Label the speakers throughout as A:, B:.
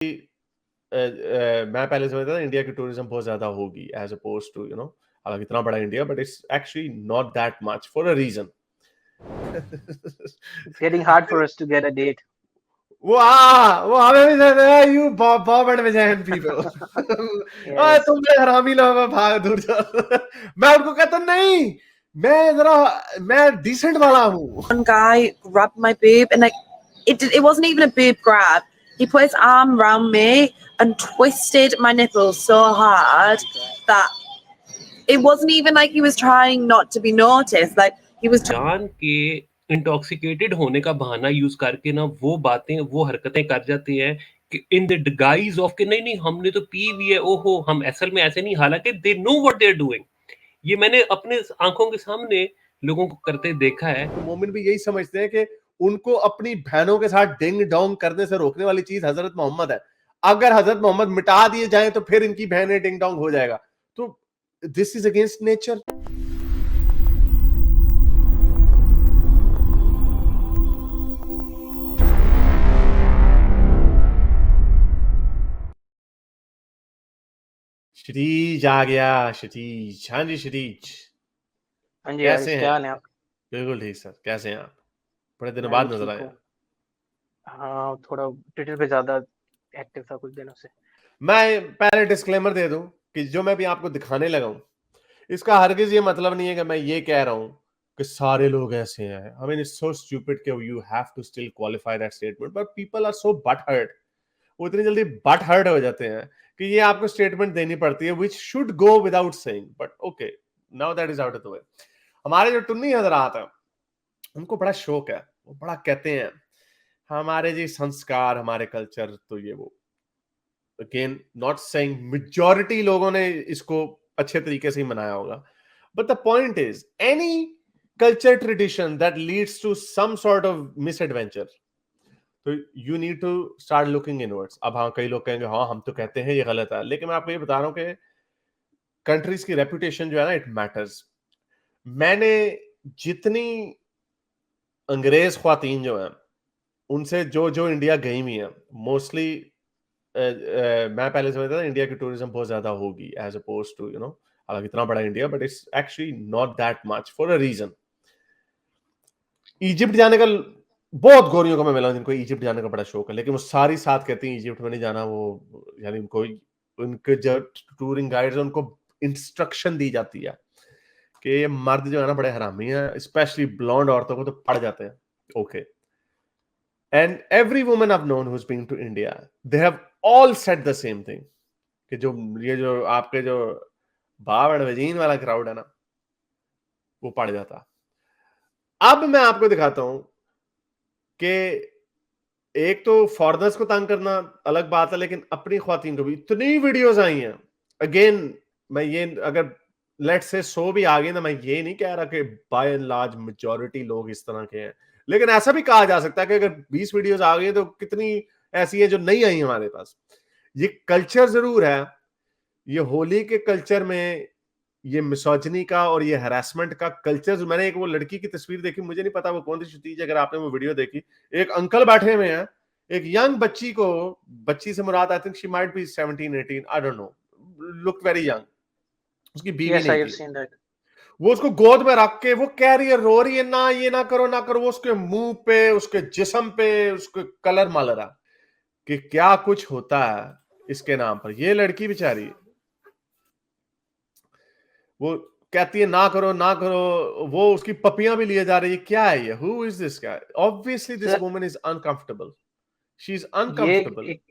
A: मैं पहले समझता था इंडिया की टूरिज्म बहुत ज्यादा होगी एज अपोज टू हालांकि इतना बड़ा India, but it's actually not that much for a region.
B: It's getting hard for us to get a date.
A: वो हमें भी कहते हैं यू बॉबर्ड विजयन पीपल।
B: Yes.
A: तुम बड़े हरामी लोग हो, भाग दूर जाओ। मैं उनको कहता नहीं, मैं डिसेंट वाला हूँ।
C: One guy grabbed my boob and it wasn't even a boob grab. He put his arm around me and twisted my nipples so hard that it wasn't even like he was trying not to be noticed. Like he was
D: जान के intoxicated होने का बहाना use करके ना वो बातें वो हरकतें कर जाते हैं कि इन द गाइज ऑफ के नहीं नहीं हमने तो पी भी है, ओहो हम असल में ऐसे नहीं, हालांकि they know what they are doing. ये मैंने अपने आंखों के सामने लोगों को करते देखा है।
A: तो मोमिन भी यही समझते हैं कि उनको अपनी बहनों के साथ डिंग डोंग करने से रोकने वाली चीज हजरत मोहम्मद है। अगर हजरत मोहम्मद मिटा दिए जाएं तो फिर इनकी बहनें डिंग डोंग हो जाएगा। तो दिस इज अगेंस्ट नेचर। क्षितिज आ गया, क्षितिज। हाँ जी क्षितिज,
B: हाँ जी
A: कैसे
B: क्या हाल
A: हैं?
B: है आप?
A: बिल्कुल ठीक सर, कैसे हैं आप? बड़े दिनों
B: मैं भी
A: बाद नजर
B: ठीक
A: आए।
B: हूँ। हाँ थोड़ा ट्विटर पे ज्यादा एक्टिव था कुछ दिनों से।
A: मैं पहले डिस्क्लेमर दे दूं कि जो मैं भी आपको दिखाने लगा हूं, इसका हरगिज ये मतलब नहीं है कि मैं ये कह रहा हूं कि सारे लोग ऐसे हैं। I mean it's so stupid कि you have to still qualify that statement, but people are so butthurt. वो इतनी जल्दी बट हर्ट हो जाते हैं कि ये आपको स्टेटमेंट देनी पड़ती है which should go without saying, but okay now that is out of the way. हमारे जो टुन्नी हजरात हैं उनको बड़ा शौक है, वो बड़ा कहते हैं हमारे जी संस्कार, हमारे कल्चर, तो ये वो। अगेन नॉट सेइंग मेजॉरिटी लोगों ने इसको अच्छे तरीके से ही मनाया होगा, but the point is any culture tradition that leads to some sort of misadventure, तो you need to start looking inwards. अब हाँ, कई लोग कहेंगे हाँ हम तो कहते हैं ये गलत है, लेकिन मैं आपको ये बता रहा हूं कि कंट्रीज की रेपुटेशन जो है ना, इट मैटर्स। मैंने जितनी अंग्रेज ख्वातीन जो हैं उनसे जो जो इंडिया गई हुई हैं, मोस्टली मैं पहले समझता था इंडिया की टूरिज्म बहुत ज्यादा होगी एज अपोज टू हालांकि इतना बड़ा India, but it's actually not that much for a region. Egypt जाने का बहुत गोरियों को मैं मिला जिनको इजिप्ट जाने का बड़ा शौक है, लेकिन वो सारी साथ कहती हैं इजिप्ट में नहीं जाना। वो यानी उनको उनके जो टूरिंग गाइड्स हैं उनको इंस्ट्रक्शन दी जाती है कि ये मर्द जो है ना बड़े हरामी हैं, स्पेशली ब्लॉन्ड औरतों को तो पड़ जाते हैं। Okay, and every woman I've known who's been to India, they have all said the same thing कि ये जो आपके जो बावड़ वजीन वाला क्राउड है ना, वो पड़ जाता। अब मैं आपको दिखाता हूं कि एक तो फॉरेनर्स को तंग करना अलग बात है, लेकिन अपनी ख्वातीन को भी इतनी वीडियोस आई हैं। अगेन मैं ये अगर लेट से 100 भी आ गए ना, मैं ये नहीं कह रहा कि बाय एंड लार्ज मेजॉरिटी लोग इस तरह के हैं, लेकिन ऐसा भी कहा जा सकता है कि अगर 20 वीडियोस आ गई तो कितनी ऐसी है जो नहीं आई हमारे पास। ये कल्चर जरूर है, ये होली के कल्चर में ये मिसोजनी का और ये हरासमेंट का कल्चर। मैंने एक वो लड़की की तस्वीर देखी, मुझे नहीं पता वो कौन सी क्षितिज, अगर आपने वो वीडियो देखी, एक अंकल बैठे हुए हैं, एक यंग बच्ची को, बच्ची से मुराद I think she might be 17-18, I don't know, look very young, उसकी बीवी
B: Yes,
A: नहीं
B: I have
A: थी।
B: seen that.
A: वो उसको गोद में रख के वो कह रही है, रो रही है, ना ये ना करो ना करो। वो उसके मुंह पे, उसके जिस्म पे, उसके कलर मल रहा कि क्या कुछ होता है इसके नाम पर। ये लड़की बेचारी वो कहती है ना करो ना करो, वो उसकी पपियां भी लिए जा रही है। क्या है ये? Who is this guy? Obviously this
B: sir
A: woman is uncomfortable, she is
B: ये
A: अनकंफर्टेबल।
B: एक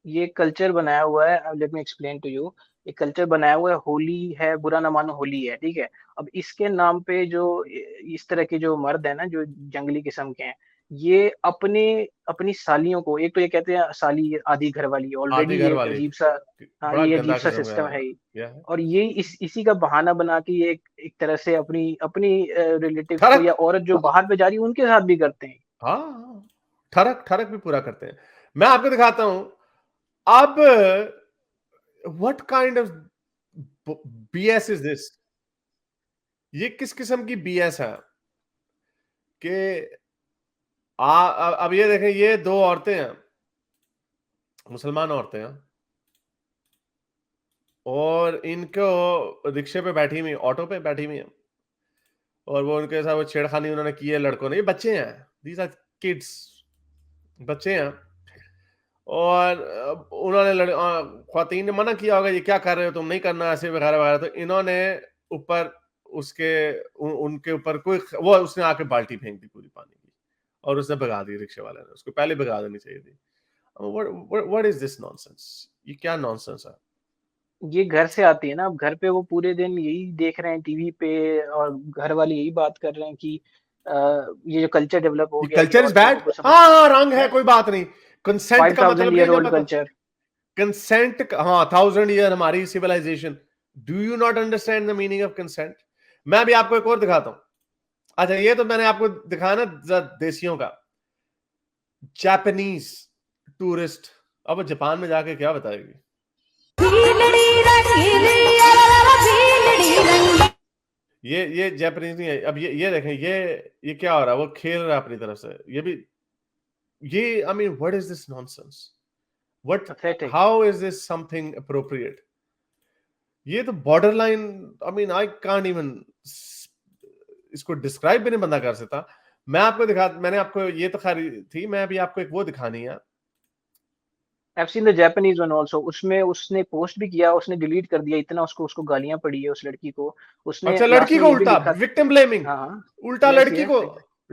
B: ये कल्चर बनाया हुआ है। अब let me explain to you. एक कल्चर बनाया हुआ है, होली है, बुरा ना मानो होली है, ठीक है। अब इसके नाम पे जो इस तरह के जो मर्द है ना, जो जंगली किस्म के हैं, ये अपने अपनी सालियों को, एक तो ये कहते हैं साली आधी घर वाली, ऑलरेडी
A: आधी घर
B: ये एक
A: वाली,
B: अजीब सा, हाँ
A: बड़ा
B: ये अजीब
A: गंदा
B: सा
A: किस्म
B: सिस्टम है ये।
A: का है।
B: और ये इसी का बहाना बना के ये एक तरह से अपनी अपनी रिलेटिव्स को
A: ठरक,
B: या औरत जो बाहर पे जा रही है उनके साथ भी करते हैं।
A: हाँ, ठरक ठरक भी पूरा करते हैं। मैं आपको दिखाता हूं अब, what kind of BS is this? ये किस किस्म की बीएस है कि अब ये देखें, ये दो औरतें हैं, मुसलमान औरतें हैं और इनको रिक्शे पे बैठी हुई, ऑटो पे बैठी हुई हैं और वो उनके साथ वो छेड़खानी उन्होंने की है लड़कों ने। ये बच्चे हैं, दीज आर किड्स, बच्चे हैं। और उन्होंने ख्वातीन ने मना किया होगा, ये क्या कर रहे हो तुम, नहीं करना ऐसे वगैरह वगैरह। तो इन्होंने ऊपर उसके उनके ऊपर कोई वो उसने आके बाल्टी फेंक दी पूरी पानी की और उसने भगा दी, रिक्शे वाले ने उसको पहले भगा देनी चाहिए थी। व्हाट इज दिस नॉनसेंस, ये क्या नॉनसेंस है?
B: ये घर से आती है ना। अब घर पे वो पूरे दिन यही देख रहे हैं टीवी पे और घर वाले यही बात कर रहे हैं कि ये जो कल्चर डेवलप हो गया, ये
A: कल्चर इज
B: औरतों
A: बैड।
B: को समझ
A: हाँ रंग है,
B: है।
A: कोई बात नहीं। कंसेंट का
B: 5000
A: मतलब ये
B: ईयर
A: जब
B: ओल्ड कल्चर।
A: कंसेंट, हाँ 1000 ईयर हमारी civilisation. Do you not understand the meaning of consent? मैं भी आपको एक और दिखाता हूं। अच्छा ये तो मैंने आपको दिखाया ना देसियों का। जापानीज टूरिस्ट अब वो जापान में जाके क्या बताएगी? ये जापानीज नहीं है। अब ये देखें, ये क्या हो रहा है, वो खेल रहा है अपनी तरफ से। ये भी ये I mean what is this nonsense? What,
B: pathetic.
A: How is this something appropriate? ये तो border line, I mean I can't even इसको डिस्क्राइब भी नहीं बंदा कर सकता। मैं आपको मैंने आपको ये तो खैर थी, मैं अभी आपको एक वो दिखानी है।
B: I've seen the Japanese one also। उसमें उसने पोस्ट भी किया, उसने डिलीट कर दिया, इतना उसको गालियां पड़ी है उस लड़की को। उसने
A: अच्छा
B: लास्ट
A: लड़की
B: में
A: को
B: ये भी
A: उल्टा
B: लिखा।
A: विक्टिम ब्लेमिंग,
B: हाँ
A: उल्टा
B: यस
A: लड़की
B: यस।
A: को।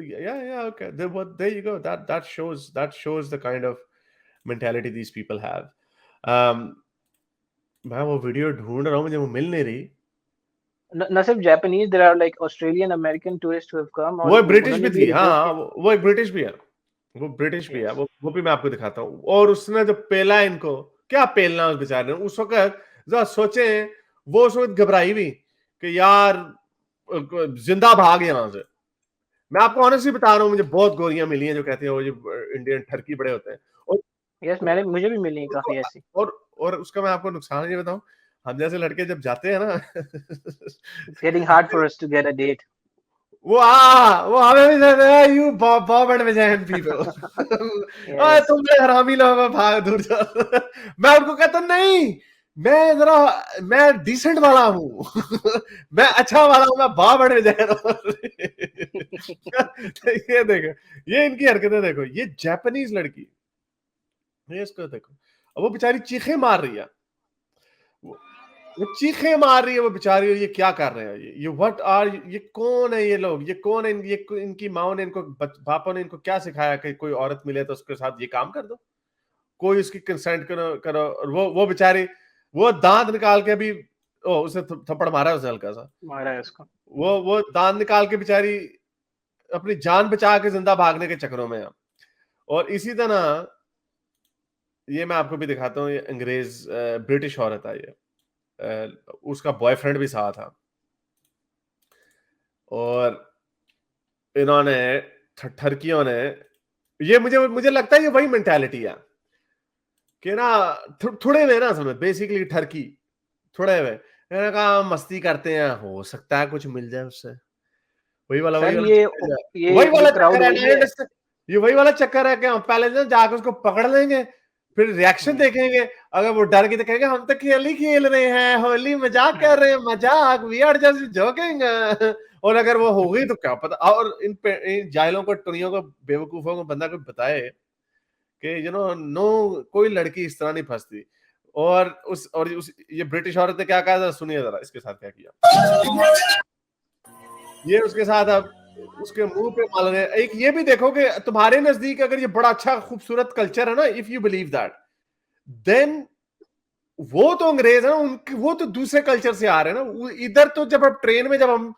A: yeah okay, there you go, that shows the kind of mentality these people have. मैं वो वीडियो ढूंढ रहा हूँ, मुझे वो मिल नहीं रही।
B: न सिर्फ Japanese, there are like Australian American tourist who have come और
A: वो ब्रिटिश
B: उन्होंने
A: भी
B: भी
A: थी,
B: रिपोर्ट
A: हाँ
B: किया।
A: वो एक ब्रिटिश भी है, वो ब्रिटिश भी है।
B: यस
A: वो भी मैं आपको दिखाता हूँ। और उसने जो पेला इनको, क्या पेलना उस बेचारे ने उस वक्त, जरा सोचे वो उस वक्त घबराई भी कि यार जिंदा भाग यहां से। मैं आपको ऑनेस्टली बता रहा हूँ, मुझे बहुत गोरियां मिली हैं जो कहती हैं वो जो इंडियन ठरकी बड़े होते हैं।
B: यस, मुझे भी मिली काफी ऐसी।
A: और उसका मैं आपको नुकसान ये बताऊं, हम जैसे लड़के जब जाते हैं ना
B: it's getting hard for us to get a date.
A: वो हमें भी कहते हैं यू बॉब एंड वैजाइन पीपल,
B: यस
A: तुम बड़े हरामी लोग हो, भाग दूर जाओ। मैं उनको कहता नहीं, मैं डिसेंट वाला हूँ मैं अच्छा वाला हूँ, मैं बॉब एंड वैजाइन हूँ। ये देखो, ये इनकी हरकतें देखो, ये जापानीज लड़की, ये इसको देखो। अब वो बेचारी चीखें मार रही है, वो चीखें मार रही है वो बेचारी, ये क्या कर रहे हैं ये व्हाट आर, ये कौन है ये लोग, ये कौन है, ये इनकी माओ ने इनको, बापों ने इनको क्या सिखाया कि कोई औरत मिले तो उसके साथ ये काम कर दो, कोई उसकी कंसेंट करो। और वो बेचारी, वो दांत निकाल के अभी उसे थप्पड़ मारा उसने हल्का सा,
B: मारा है उसको।
A: वो दांत निकाल के बेचारी अपनी जान बचा के जिंदा भागने के चक्करों में है। और इसी तरह ये मैं आपको भी दिखाता हूँ, ये अंग्रेज ब्रिटिश औरत है ये, उसका बॉयफ्रेंड भी साथ था और इन्होंने ठरकियों ने, ये मुझे लगता है ये वही मेंटालिटी है कि ना थोड़े में ना समझ, बेसिकली ठरकी थोड़े में इन्होंने कहा मस्ती करते हैं, हो सकता है कुछ मिल जाए उससे, वही वाला
B: सर क्राउड
A: चक्कर है
B: वही
A: ना।
B: है।
A: ये वही वाला चक्कर है कि हम पहले ना जाकर उसको पकड़ लेंगे, फिर रिएक्शन देखेंगे, अगर वो डर के तो कहेंगे हम तो खेल रहे हैं, होली मजाक कर रहे हैं, मजाक, वी आर जस्ट जोकिंग। और अगर वो हो गई तो क्या पता। और इन जाहिलों को, टुनियों को, बेवकूफों को बंदा कोई बताए कि नो कोई लड़की इस तरह नहीं फंसती। और ये ब्रिटिश औरत ने क्या कहा, सुनिए जरा इसके साथ क्या किया। ये उसके साथ अब उसके मुंह पे माल रहे। एक ये भी देखो कि तुम्हारे नजदीक अगर ये बड़ा अच्छा खूबसूरत कल्चर है ना, if you believe that, then वो तो अंग्रेज है ना, उनके वो तो दूसरे कल्चर से आ रहे हैं ना। इधर तो जब हम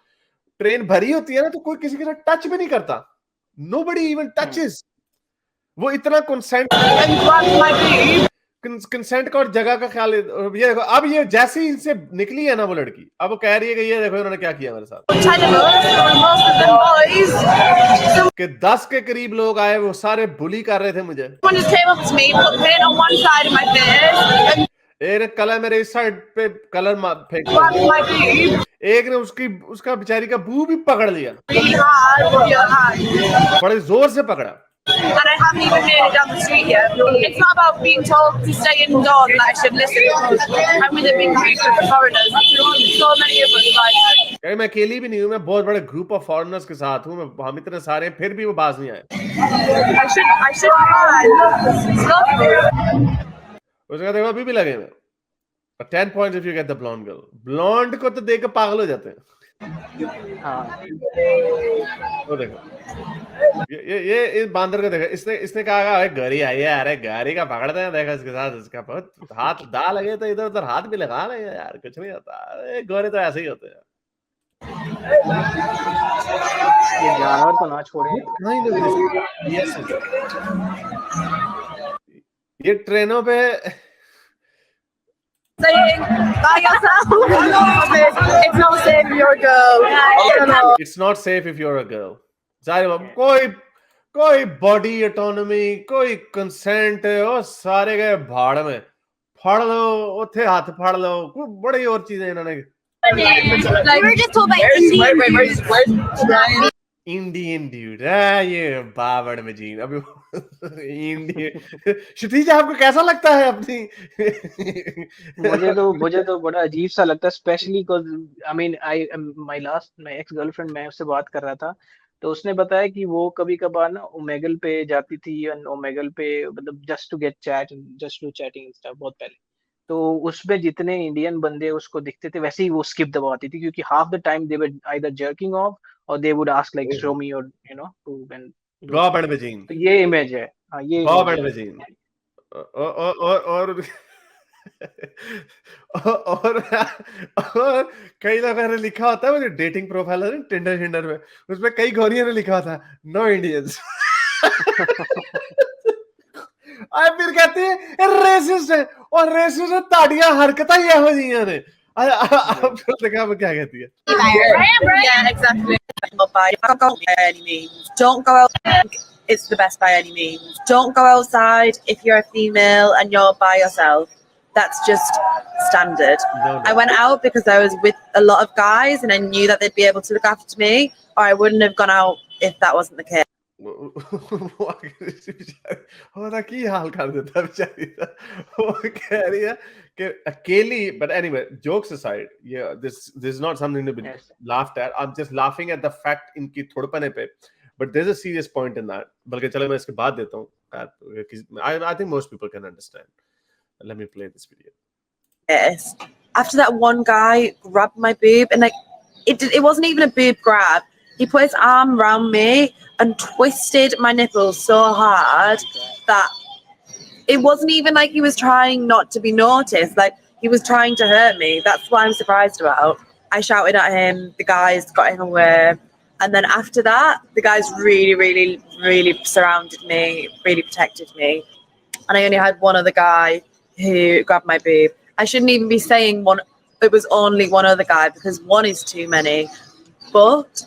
A: ट्रेन भरी होती है ना, तो कोई किसी के साथ टच भी नहीं करता, नोबडी इवन टचेस। वो इतना कंसेंट का और जगह का ख्याल है। ये देखो, अब ये जैसे ही इनसे निकली है ना वो लड़की, अब वो कह रही है कि ये देखो इन्होंने क्या किया मेरे साथ, कि 10 के करीब लोग आए, वो सारे बुली कर रहे थे मुझे। एक ने कलर मेरे इस साइड पे कलर फेंक दिया, एक ने उसका बेचारी का बू भी पकड़ लिया, बड़े जोर से पकड़ा।
C: and I haven't even made it down the street yet. It's not about being told to stay indoors that I should listen. I'm with a big group of foreigners. So many of us, like.
A: यार मैं अकेली भी नहीं हूँ, मैं बहुत बड़े group of foreigners के साथ हूँ, हम इतने सारे हैं, फिर भी वो बाज नहीं आए।
C: I should
A: उसका देखो अभी भी लगे हैं। 10 points if you get the blonde girl. Blonde को तो देख के पागल हो जाते हैं।
B: हाँ
A: तो देखो ये इस बांदर को देखो, इसने कहा अरे गरी आई है, अरे गरी का पकड़ते हैं, देखो इसके साथ इसका बहुत हाथ दा लगे तो इधर उधर हाथ भी लगा रहे हैं यार, कुछ नहीं होता, अरे गोरे तो ऐसे ही होते हैं।
B: ये जानवर तो ना छोड़े।
A: ये ट्रेनों पे
C: saying by yourself. It's not safe if you're a girl.
A: It's not safe if you're a girl. कोई बॉडी ऑटोनॉमी, कोई कंसेंट, वो सारे गए भाड़ में, फाड़ लो उथे हाथ फाड़ लो, कोई बड़ी और चीजें इन्होंने।
C: Like we're just talking about
A: Indian dude है ये बावड़ में जीन। अभी इंडियन क्षितिज आपको कैसा लगता है अपनी?
B: मुझे तो बड़ा अजीब सा लगता है, specially because I mean my ex girlfriend, मैं उससे बात कर रहा था तो उसने बताया कि वो कभी कभार ना ओमेगल पे जाती थी, ओमेगल पे मतलब just to get chat, just to chatting stuff बहुत पहले। तो उसमें जितने इंडियन बंदे उसको दिखते थे वैसे ही वो स्किप दबाती थी, क्योंकि half the time they were either jerking off और they would ask like show me और यू नो टू व्हेन
A: गॉबड़ में जीन।
B: तो ये इमेज है। हाँ ये
A: गॉबड़ में जीन और कई लोगों ने लिखा होता है, मुझे डेटिंग प्रोफाइल है टिंडर में, उसमें कई गोरियों ने लिखा था नो इंडियंस। फिर कहते हैं रेसिस्ट है, और रेसिस्ट ताड़ियां हरकतां ही हो जियां ने। अब देखा मैं क्या कहती है।
C: Yeah, exactly. Don't go by any means. Don't go out. It's the best by any means. Don't go outside if you're a female and you're by yourself. That's just standard.
A: No.
C: I went out because I was with a lot of guys and I knew that they'd be able to look after me, or I wouldn't have gone out if that wasn't the case.
A: की हाल कर देता बेचारी। वो कह रही है कि अकेली, but anyway, jokes aside, yeah, this is not something to be laughed at. I'm just laughing at the fact इनकी थोड़पने पे, but there's a serious point in that. बल्कि चलो मैं इसके बाद देता हूँ। I think most people can understand. Let me play this video.
C: Yes. After that one guy grabbed my boob, and like it wasn't even a boob grab. He put his arm around me and twisted my nipples so hard that it wasn't even like he was trying not to be noticed. Like he was trying to hurt me. That's what I'm surprised about. I shouted at him. The guys got him away. And then after that, the guys really, really, really surrounded me, really protected me. And I only had one other guy who grabbed my boob. I shouldn't even be saying one. It was only one other guy because one is too many. But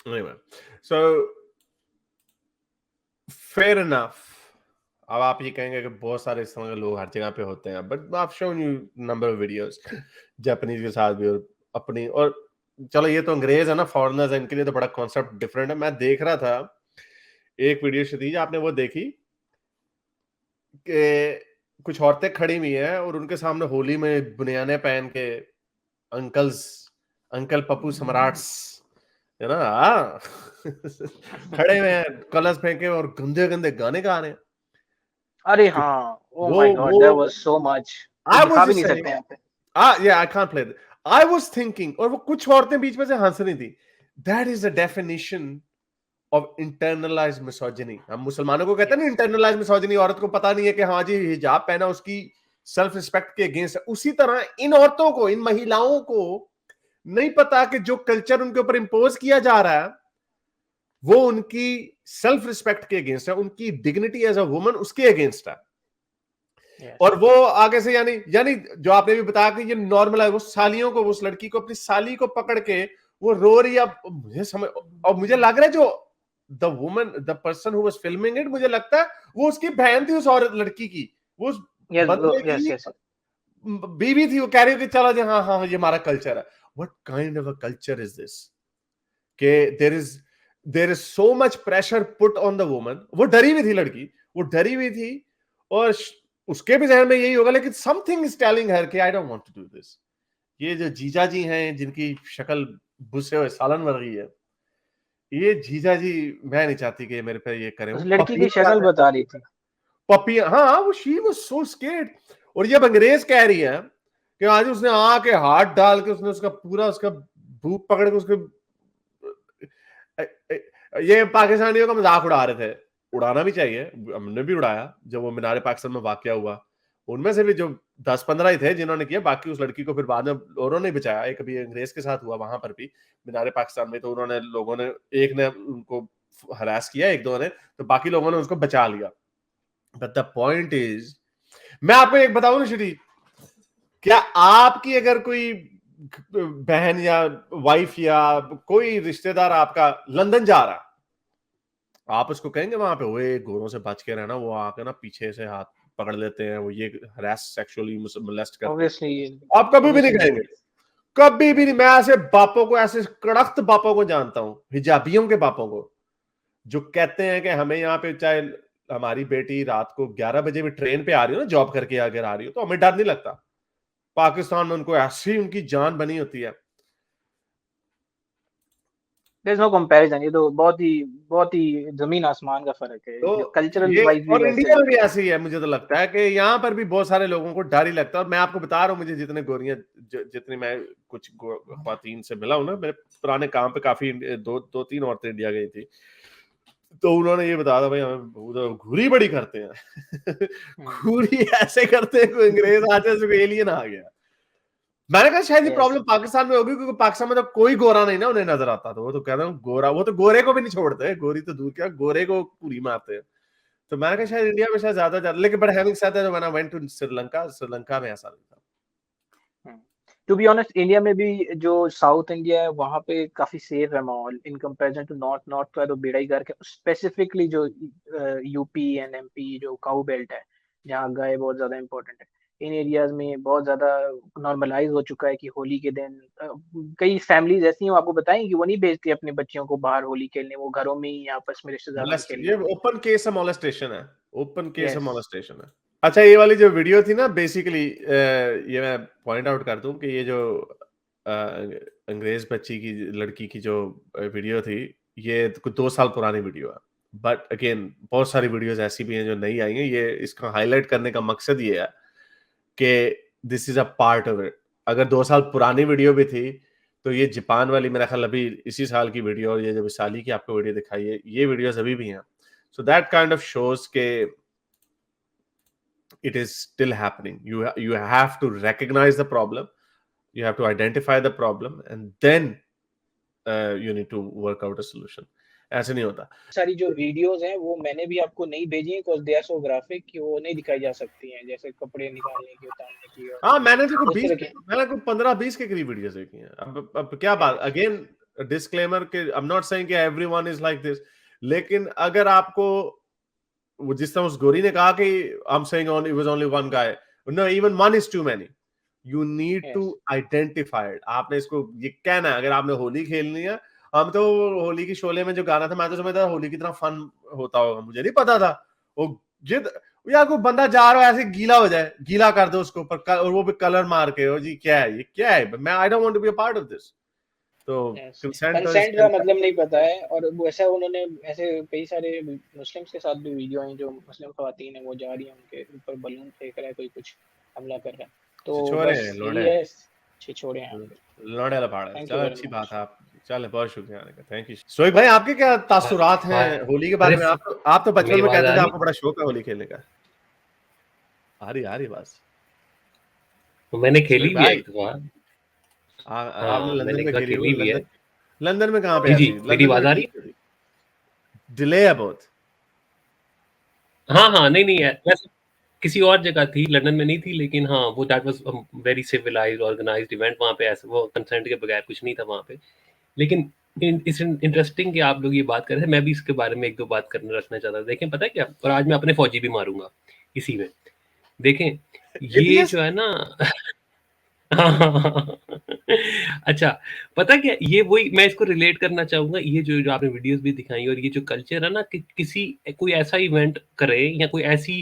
A: anyway, so fair enough. अब आप ये कहेंगे कि बहुत सारे इस तरह के लोग हर जगह पे होते हैं, but I've shown you number of videos Japanese के साथ भी और अपनी, और चलो ये तो अंग्रेज है ना, फॉरेनर्स है, इनके लिए तो बड़ा कॉन्सेप्ट डिफरेंट है। मैं देख रहा था एक वीडियो क्षितिज, आपने वो देखी कि कुछ औरतें खड़ी हुई हैं और उनके सामने होली में बुनियाने पहन के अंकल पप्पू सम्राट्स है ना खड़े हुए हैं, कलर्स फेंके और गंदे गंदे गाने गा रहे हैं।
B: अरे हाँ, oh my God, that was so much.
A: I was
B: भी नहीं सकते यहाँ पे।
A: yeah, I can't play that. I was thinking, और वो कुछ औरतें बीच में से हंस रही थी, that is the definition of internalized misogyny. हम मुसलमानों को कहते हैं ना internalized misogyny, औरत को पता नहीं है कि हाँ जी हिजाब पहना उसकी सेल्फ रिस्पेक्ट के अगेंस्ट है। उसी तरह इन औरतों को, इन महिलाओं को नहीं पता कि जो कल्चर उनके ऊपर इंपोज किया जा रहा है वो उनकी सेल्फ रिस्पेक्ट के अगेंस्ट है, उनकी डिग्निटी एज अ वुमन उसके अगेंस्ट है। और वो आगे से यानी जो आपने भी बताया कि ये नॉर्मल है, वो सालियों को, उस लड़की को, अपनी साली को पकड़ के वो रो रही है। मुझे समझ, और मुझे लग रहा है जो the woman, the person who was filming it, मुझे लगता है वो उसकी बहन थी, उस औरत लड़की की, वो उस बंदे की बीवी थी। वो कह रही थी चलो जी हाँ ये हमारा कल्चर है। What kind of a culture is this? कि there is there is so much pressure put on the woman. वो डरी हुई थी लड़की, वो डरी हुई थी और उसके भी जहन में यही होगा, लेकिन समथिंग इज टेलिंग हर कि I don't want to do this. ये जो जीजा जी हैं जिनकी शक्ल भुसे हुए सालन वर्गी है, ये जीजा जी मैं नहीं चाहती कि मेरे पे ये करें.
B: उस लड़की की शक्ल बता रही थी.
A: पपी, हाँ वो शी वाज सो स्केर्ड. और ये अंग्रेज कह रही है कि आज उसने आके हाथ डाल के उसने उसका पूरा उसका भूख पकड़ के उसके, ये पाकिस्तानियों का मजाक उड़ा रहे थे. उड़ाना भी चाहिए, हमने भी उड़ाया जब वो मीनार पाकिस्तान में वाकया हुआ. उनमें से भी जो 10-15 ही थे जिन्होंने किया, बाकी उस लड़की को फिर बाद में औरों ने बचाया. एक अभी अंग्रेज के साथ हुआ वहां पर भी मीनार पाकिस्तान में, तो उन्होंने लोगों ने, एक ने उनको हरास किया, एक दो ने, तो बाकी लोगों ने उसको बचा लिया. बट द पॉइंट इज, मैं आपको एक बताऊं ना श्री, क्या आपकी अगर कोई बहन या वाइफ या कोई रिश्तेदार आपका लंदन जा रहा, आप उसको कहेंगे वहां पे ओए गोरों से बच के रहना, वो आके ना पीछे से हाथ पकड़ लेते हैं, वो ये हरास सेक्सुअली मोलेस्ट करते हैं?
B: ऑब्वियसली
A: आप कभी भी नहीं कहेंगे, कभी भी नहीं. मैं ऐसे बापों को, ऐसे कड़क बापों को जानता हूं, हिजाबियों के बापों को, जो कहते हैं कि हमें यहाँ पे चाहे हमारी बेटी रात को 11 बजे भी ट्रेन पे आ रही हो ना, जॉब करके अगर आ रही हो, तो हमें डर नहीं लगता. पाकिस्तान में उनको ऐसी उनकी जान बनी होती है.
B: There is no comparison. ये तो बहुत ही जमीन आसमान का फर्क है.
A: तो
B: कल्चरल
A: ये,
B: वाइज भी
A: और
B: वैसे
A: इंडिया में
B: ही
A: भी ऐसे ही है. मुझे तो लगता है कि यहाँ पर भी बहुत सारे लोगों को डर ही लगता है. और मैं आपको बता रहा हूँ, मुझे जितने गोरियां, जितनी मैं कुछ ख्वातीन से मिला हूं ना, मेरे पुराने काम पे काफी दो तीन औरतें इंडिया गई थी, तो उन्होंने ये बताया था भाई हमें घूरी बड़ी करते हैं. घूरी ऐसे करते हैं कोई अंग्रेज आ जाए, कोई एलियन आ गया. मैंने कहा शायद ये प्रॉब्लम पाकिस्तान में होगी, क्योंकि पाकिस्तान में तो कोई गोरा नहीं ना उन्हें नजर आता, तो वो तो कहते हैं गोरा, वो तो गोरे को भी नहीं छोड़ते, गोरी तो दूर क्या, गोरे को पूरी मारते हैं. तो मैंने कहा शायद इंडिया में शायद ज्यादा, लेकिन but having said that when I went to Sri Lanka में ऐसा नहीं था.
B: टू बी ऑनेस्ट, इंडिया में भी जो साउथ इंडिया है वहां पे काफी सेफ है माहौल in comparison to north. North का तो बेड़ा ही गर्क है. स्पेसिफिकली जो यूपी एंड एमपी जो काऊ बेल्ट है, जहाँ गाय बहुत ज्यादा इंपॉर्टेंट है, इन एरियाज में बहुत ज्यादा नॉर्मलाइज हो चुका है कि होली के दिन कई फैमिलीज ऐसी हैं, आपको बताएं कि वो नहीं भेजती अपने बच्चियों को बाहर होली खेलने, वो घरों में ही आपस में रिश्तेदारों में खेलने.
A: ये ओपन केस ऑफ मोलेस्टेशन है, ओपन केस ऑफ मोलेस्टेशन है. अच्छा, ये वाली जो वीडियो थी ना, बेसिकली ये मैं पॉइंट आउट कर दूं कि ये जो अंग्रेज बच्ची की, लड़की की जो वीडियो थी, ये कुछ 2 साल पुरानी वीडियो है. बट अगेन बहुत सारी वीडियोस ऐसी भी हैं जो नई आई हैं. ये इसका हाईलाइट करने का मकसद ये है कि this is a part of it. अगर 2 साल पुरानी वीडियो भी थी, तो ये जापान वाली मेरा ख्याल अभी इसी साल की वीडियो, और ये जो विशाली की आपको वीडियो दिखाई है, ये वीडियोस अभी भी हैं. So that kind of shows के it is still happening. You have to recognize the problem, you have to identify the problem, and then you need to work out a solution. ऐसे नहीं होता.
B: सारी जो videos हैं वो मैंने भी आपको नहीं भेजी हैं, because they are so graphic कि वो नहीं दिखाई जा सकती हैं, जैसे कपड़े निकालने की, उतारने की. और
A: हाँ, मैंने तो
B: उस तरह के
A: 15-20 के करीब वीडियोस देखी हैं. अब क्या बात, अगेन डिस्क्लेमर के, आई एम नॉट सेइंग कि एवरीवन इज लाइक दिस, लेकिन अगर आपको वो जिस तरह उस गोरी ने कहा कि I am saying it was only one guy, no, even one is too many. You need to identify it. आपने इसको ये कहना है, अगर आपने होली खेलनी है, हम तो होली की शोले में जो गाना था, मैं तो समझता होली की तरह फन होता होगा, मुझे नहीं पता था. वो जिद यार, कोई बंदा जा रहा है ऐसे गीला हो जाए, गीला कर दो उसको ऊपर, और वो भी कलर मार के, हो जी क्या है, ये क्या है, मैं I don't want to be a part of this. तो
B: कंसेंट का मतलब नहीं पता है. और वो ऐसा उन्होंने ऐसे कई सारे मुस्लिम्स के साथ भी वीडियो हैं, जो मुस्लिम खवातीन है वो जा रही हैं, उनके ऊपर बलून फेंक रहा है, कोई कुछ हमला कर रहा है. तो बस छिछोड़े हैं,
A: लौड़े लपाड़े. चलो अच्छी बात है. आप चले, बहुत शुक्रिया आने का, थैंक यू. सोएब भाई, आपके क्या तासुरात हैं होली के बारे में? आप तो बचपन में कहते थे आपको बड़ा शौक है होली खेलने का. आ रही बस.
D: मैंने खेली भी है एक बार.
A: आपने लंदन में खेली हुई है? लंदन में कहाँ पे?
D: जी, मेरी आवाज आ रही है?
A: डिले है बहुत.
D: हाँ, नहीं है, वैसे किसी और जगह थी, लंदन में नहीं थी, लेकिन हाँ वो that was very civilised organised event. वहाँ पे ऐसे वो कंसेंट के बगैर कुछ नहीं था वहाँ पे. लेकिन इट्स इंटरेस्टिंग कि आप लोग ये बात कर रहे हैं. मैं भी इसके बारे में एक दो बात रखना चाहता था. देखें, पता है क्या, और आज मैं अपने फौजी भी मारूंगा इसी में. देखें, ये जो है ना अच्छा, पता क्या, ये वही मैं इसको रिलेट करना चाहूंगा, ये जो आपने वीडियोस भी दिखाई और ये जो कल्चर है ना कि किसी कोई ऐसा इवेंट करे या कोई ऐसी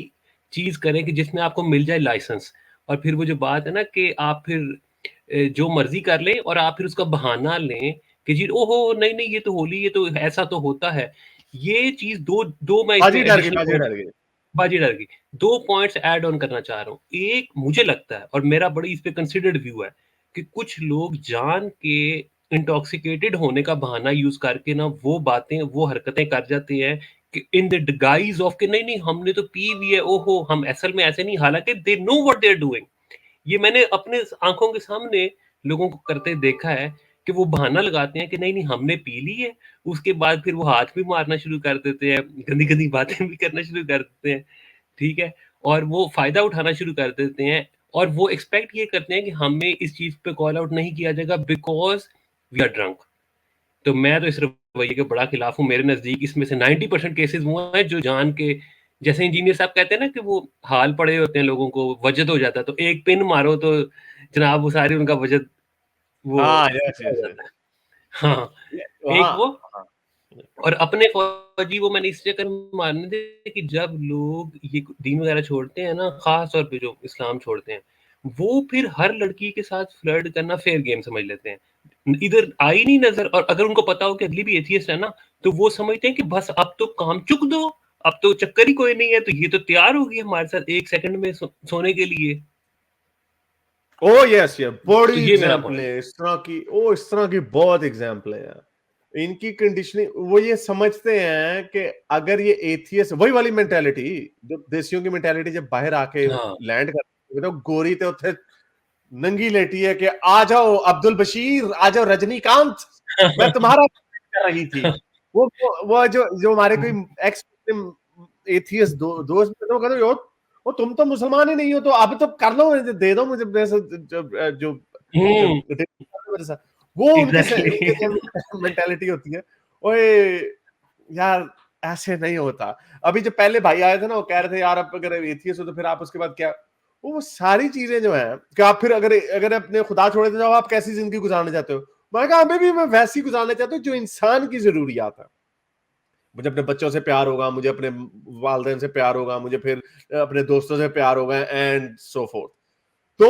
D: चीज करे कि जिसमें आपको मिल जाए लाइसेंस, और फिर वो जो बात है ना कि आप फिर जो मर्जी कर लें और आप फिर उसका बहाना लें कि जी ओहो नहीं नहीं ये तो होली, ये तो ऐसा तो होता है। ये चीज दो दो मैं
A: बाजी
D: इसमें
A: डर गई,
D: एडिशनल
A: बाजी डर गई।
D: बाजी डर गई। 2 पॉइंट्स ऐड ऑन करना चाह रहा हूँ। एक मुझे लगता है और मेरा बड़ी इस पे कंसिडर्ड व्यू है कि कुछ लोग जान के इंटॉक्सिकेटेड होने का बहाना यूज करके ना वो बातें, वो हरकतें कर जाते हैं कि इन द गाइज ऑफ कि नहीं नहीं हमने तो पी भी है, ओहो हम असल में ऐसे नहीं, हालांकि they know what they are doing. ये मैंने अपने आंखों के सामने लोगों को करते देखा है कि वो बहाना लगाते हैं कि नहीं नहीं हमने पी ली है, उसके बाद फिर वो हाथ भी मारना शुरू कर देते हैं, गंदी गंदी बातें भी करना शुरू कर देते हैं, ठीक है, और वो फायदा उठाना शुरू कर देते हैं, और वो एक्सपेक्ट ये करते हैं कि हमें इस चीज पे कॉल आउट नहीं किया जाएगा बिकॉज वी आर ड्रंक। तो मैं तो इस रवैये के बड़ा खिलाफ हूँ। मेरे नजदीक इसमें से 90% केसेस वो हैं जो जान के, जैसे इंजीनियर साहब कहते हैं ना कि वो हाल पड़े होते हैं, लोगों को वजद हो जाता है, तो एक पिन मारो तो जनाब वो सारी उनका वजद वो
A: हाँ, यस
D: हो
A: यस
D: जाता है। हाँ,
A: यस।
D: एक
A: हाँ
D: वो,
A: हाँ।
D: और अपने फौजी वो मैंने इस चक्कर में मारने थे कि जब लोग ये दीन वगैरह छोड़ते हैं ना, खास तौर पे जो इस्लाम छोड़ते हैं, वो फिर हर लड़की के साथ फ्लर्ट करना फेयर गेम समझ लेते हैं, इधर आई नहीं नजर, और अगर उनको पता हो कि अगली भी एथियस्ट है ना, तो वो समझते हैं कि बस अब तो काम चुक दो, अब तो चक्कर ही कोई नहीं है, तो ये तो तैयार होगी हमारे साथ 1 सेकंड में सोने के लिए।
A: ओ यस यस,
D: तो
A: बड़ी
D: ये मेरा
A: एग्जाम्पल
D: पॉइंट
A: है इस तरह की, ओ इस तरह की बहुत एग्जाम्पल है यार। इनकी कंडीशनिंग, वो ये समझते हैं कि अगर ये एथियस्ट, वही वाली मेंटालिटी जो देसियों की मेंटालिटी, जब बाहर आके
D: हाँ
A: लैंड करते तो गोरी ते उत्थे नंगी लेटी है कि आ जाओ अब्दुल बशीर, आ जाओ रजनीकांत, मैं तुम्हारा कर रही थी। वो जो हमारे कोई एक्स एथियस्ट दोस्त थे, वो कहते यार वो तुम तो मुसलमान ही नहीं हो, तो अब तो कर लो, दे दो मुझे जो मेरे साथ। वो उनके
D: एग्जैक्टली।
A: मेंटालिटी होती है। ओए यार ऐसे नहीं होता। अभी जो पहले भाई आए थे ना, वो कह रहे थे यार आप अगर एथियस्ट हो तो फिर आप उसके बाद क्या, वो सारी चीजें जो है कि आप फिर अगर अगर अपने खुदा छोड़े तो आप कैसी जिंदगी गुजारना चाहते हो। मैं कहा अभी भी मैं वैसी गुजारना चाहता हूँ जो इंसान की जरूरियात है। मुझे अपने बच्चों से प्यार होगा, मुझे अपने वालिदैन से प्यार होगा, मुझे फिर अपने दोस्तों से प्यार होगा एंड सो फोर्थ। तो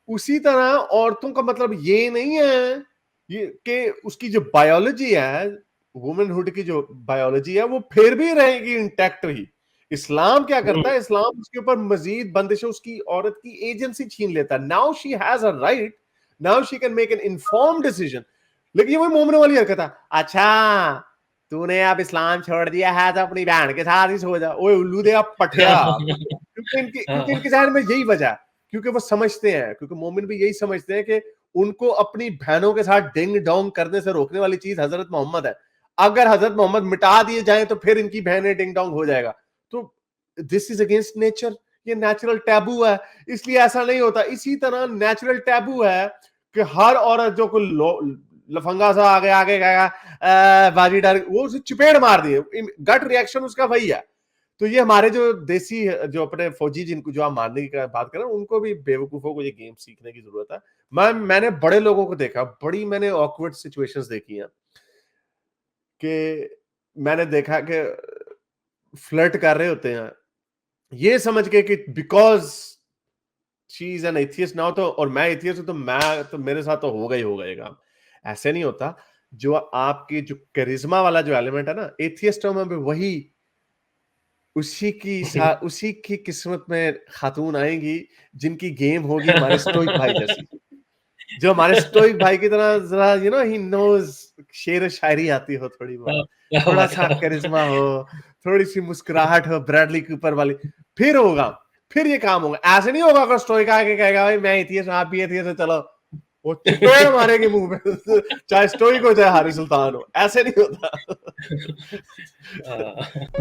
A: उसी तरह औरतों का मतलब ये नहीं है ये कि उसकी जो बायोलॉजी है, वुमेनहुड की जो बायोलॉजी है, वो फिर भी रहेगी इंटैक्ट ही। इस्लाम क्या करता है, इस्लाम उसके ऊपर मजीद बंदिशें, उसकी औरत की एजेंसी छीन लेता है। Now she has a right, now she can make an informed decision. लेकिन ये वही मोमने वाली हरकत है, अच्छा तूने अब इस्लाम छोड़ दिया है तो अपनी बहन के साथ ही सो जा। ओए उल्लू दे आप पठिया। क्योंकि इनके जहन में यही वजह है, क्योंकि वो समझते हैं, क्योंकि मोमिन भी यही समझते हैं कि उनको अपनी बहनों के साथ डिंग डोंग करने से रोकने वाली चीज हजरत मोहम्मद है। अगर हजरत मोहम्मद मिटा दिए जाएं तो फिर इनकी बहनें डिंग डोंग हो जाएगा। तो दिस इज अगेंस्ट नेचर, ये नेचुरल टैबू है, इसलिए ऐसा नहीं होता। इसी तरह नेचुरल टैबू है कि हर औरत जो कोई लफंगा सा आगे आगे गया बाजी डर, वो उसे चपेड़ मार दिए, गट रिएक्शन उसका वही है। तो ये हमारे जो देसी जो अपने फौजी जिनको जो आप मारने की बात कर रहे हैं, उनको भी बेवकूफों को ये गेम सीखने की जरूरत है। मैंने बड़े लोगों को देखा, बड़ी मैंने ऑकवर्ड सिचुएशंस देखी हैं कि मैंने देखा कि फ्लर्ट कर रहे होते हैं ये समझ के कि because she is an atheist now, तो और मैं एथियस्ट हूं तो मेरे साथ तो होगा ही होगा ये काम। ऐसे नहीं होता। जो आपकी जो करिश्मा वाला जो एलिमेंट है ना, एथियस्टों में भी वही उसी की किस्मत में खातून आएंगी जिनकी गेम होगी हमारे स्टोइक भाई जैसी। जो हमारे स्टोइक भाई की तरह जरा ही नोज शेर शायरी आती हो थोड़ी बहुत, थोड़ा सा करिश्मा हो, थोड़ी सी मुस्कुराहट हो ब्रैडली कूपर वाली, फिर होगा, फिर ये काम होगा। ऐसे नहीं होगा अगर स्टोइक आके कहेगा भाई मैं एथियस्ट आप भी एथियस्ट, चलो वो चपेड़ मारेंगे मुंह में चाहे स्टोइक हो चाहे हारी सुल्तान हो, ऐसे नहीं होता।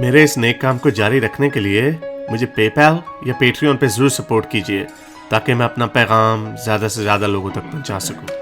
A: मेरे इस नेक काम को जारी रखने के लिए मुझे पेपैल या पेट्रियन पे जरूर सपोर्ट कीजिए ताकि मैं अपना पैगाम ज्यादा से ज्यादा लोगों तक पहुंचा सकूं।